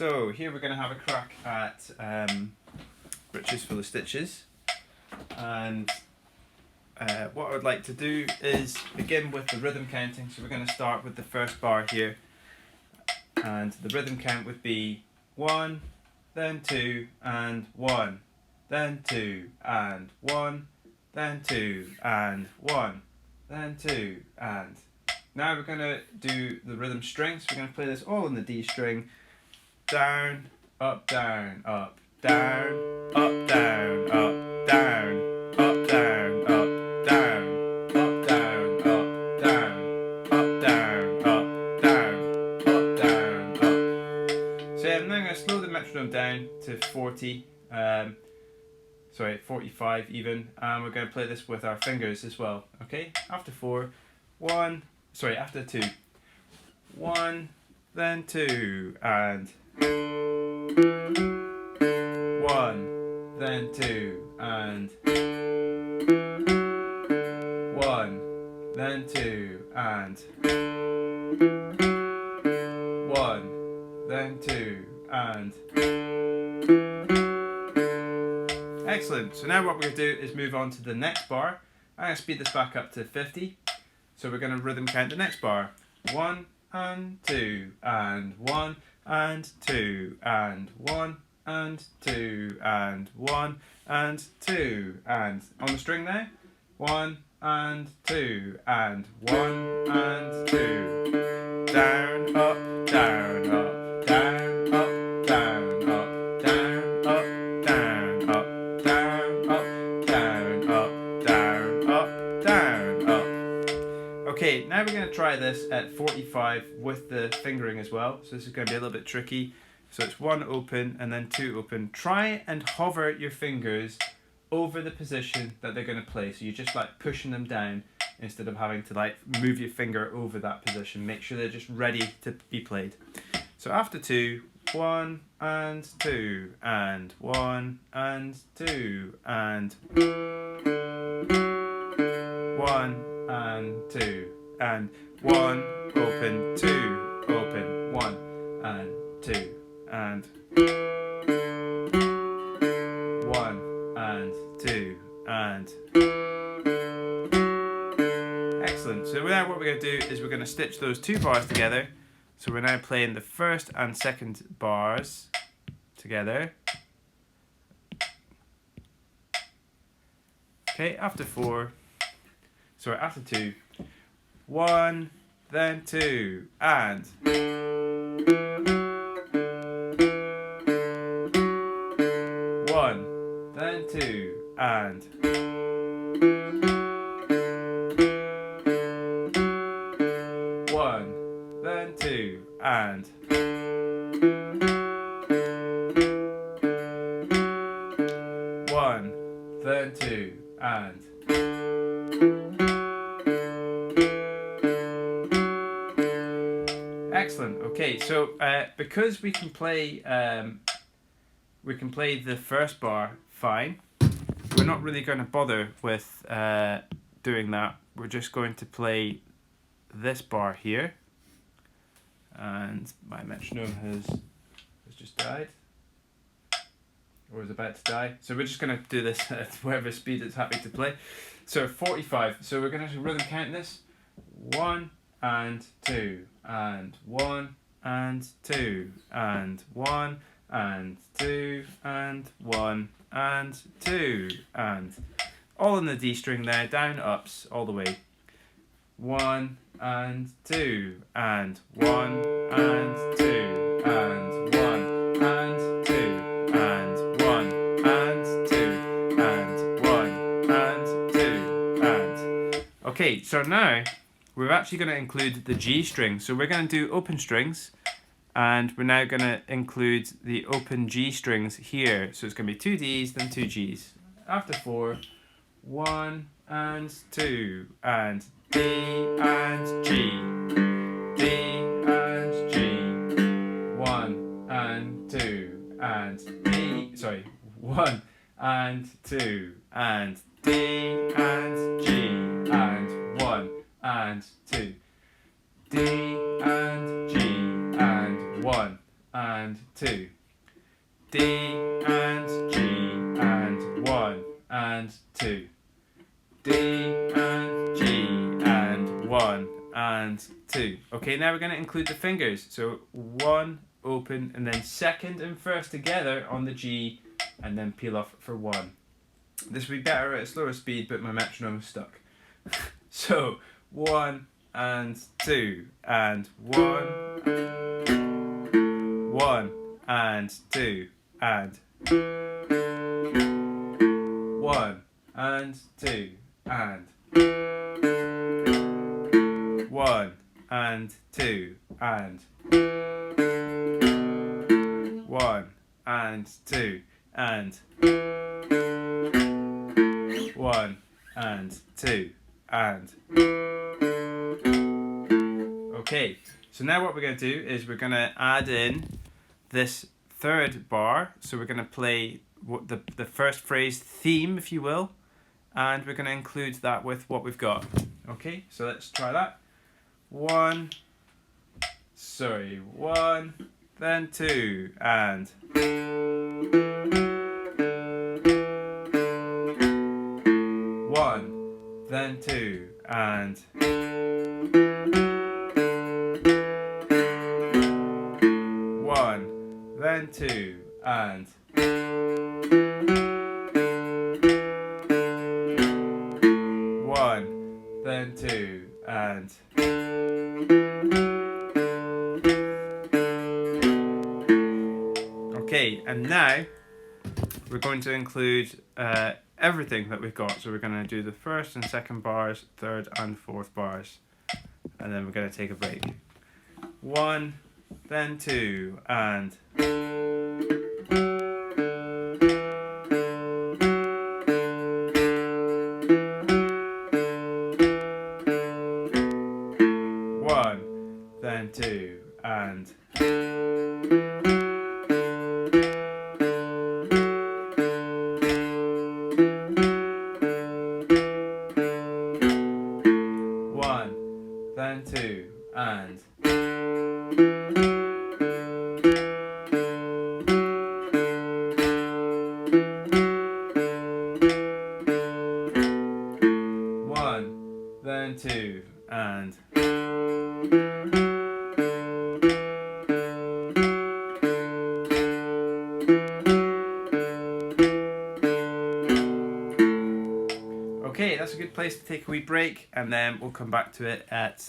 So here we're going to have a crack at Britches full of stitches, and what I would like to do is begin with the rhythm counting. So we're going to start with the first bar here, and the rhythm count would be 1, then 2 and 1, then 2 and 1, then 2 and 1, then 2 and. Now we're going to do the rhythm string, so we're going to play this all in the D string. Down, up, down, up, down, up, down, up, down, up, down, up, down, up, down, up, down, up, down, up, down, up, down, up. So I'm now going to slow the metronome down to 45 even, and we're going to play this with our fingers as well. Okay, after 4, after 2, 1, then 2 and 1, then 2 and 1, then 2 and 1, then 2 and. Excellent. So now what we're going to do is move on to the next bar. I'm going to speed this back up to 50. So we're going to rhythm count the next bar. 1 and 2 and 1 and 2 and 1 and 2 and 1 and 2 and. On the string now. 1 and 2 and 1 and 2. Down, up, down, up, down, up, down, up, down, up, down, up, down, up, down, up, down, up, down, up. Okay, now we're going to try this at 45 with the fingering as well. So this is going to be a little bit tricky. So it's 1 open and then 2 open. Try and hover your fingers over the position that they're going to play. So you're just like pushing them down instead of having to like move your finger over that position. Make sure they're just ready to be played. So after 2, 1 and 2 and 1 and 2 and 1 and 2 and 1 open, 2 open, 1 and 2 and 1 and 2 and. Excellent. So now what we're going to do is we're going to stitch those 2 bars together. So we're now playing the first and second bars together. Okay, after 2, 1, then 2 and 1, then 2 and 1, then 2 and. One, then 2 and. Excellent. Okay, so because we can play the first bar fine, we're not really going to bother with doing that. We're just going to play this bar here, and my metronome has just died, or is about to die. So we're just going to do this at whatever speed it's happy to play. So 45. So we're going to rhythm count this. 1 and 2 and 1 and 2 and 1 and 2 and 1 and 2 and. All in the D string there, down, ups, all the way. 1 and 2 and 1 and 2 and 1 and 2 and 1 and 2 and 1 and 2 and. Okay, so now we're actually going to include the G string. So we're going to do open strings, and we're now going to include the open G strings here. So it's going to be 2 Ds, then 2 Gs. After 4, 1 and 2 and D and G, D and G, 1 and 2 and D, 1 and 2 and D and G and 1 and 2, D and G and 1 and and 2. D and G and 1 and 2. D and G and 1 and 2. Okay, now we're going to include the fingers. So 1, open, and then second and first together on the G, and then peel off for 1. This would be better at a slower speed, but my metronome is stuck. So 1 and 2 and 1, 1 and 2 and 1 and 2 and 1 and 2 and 1 and 2 and 1 and 2 and. Okay, so now what we're going to do is we're going to add in this third bar. So we're going to play what the first phrase theme, if you will, and we're going to include that with what we've got. Okay, so let's try that. 1, then 2, and 1, then 2, and 1, then 2, and 1, then 2, and okay, and now we're going to include everything that we've got. So we're going to do the first and second bars, third and fourth bars, and then we're going to take a break. 1, then 2, and 1, then 2, and 1, then 2, and 1, then 2, and okay, that's a good place to take a wee break, and then we'll come back to it at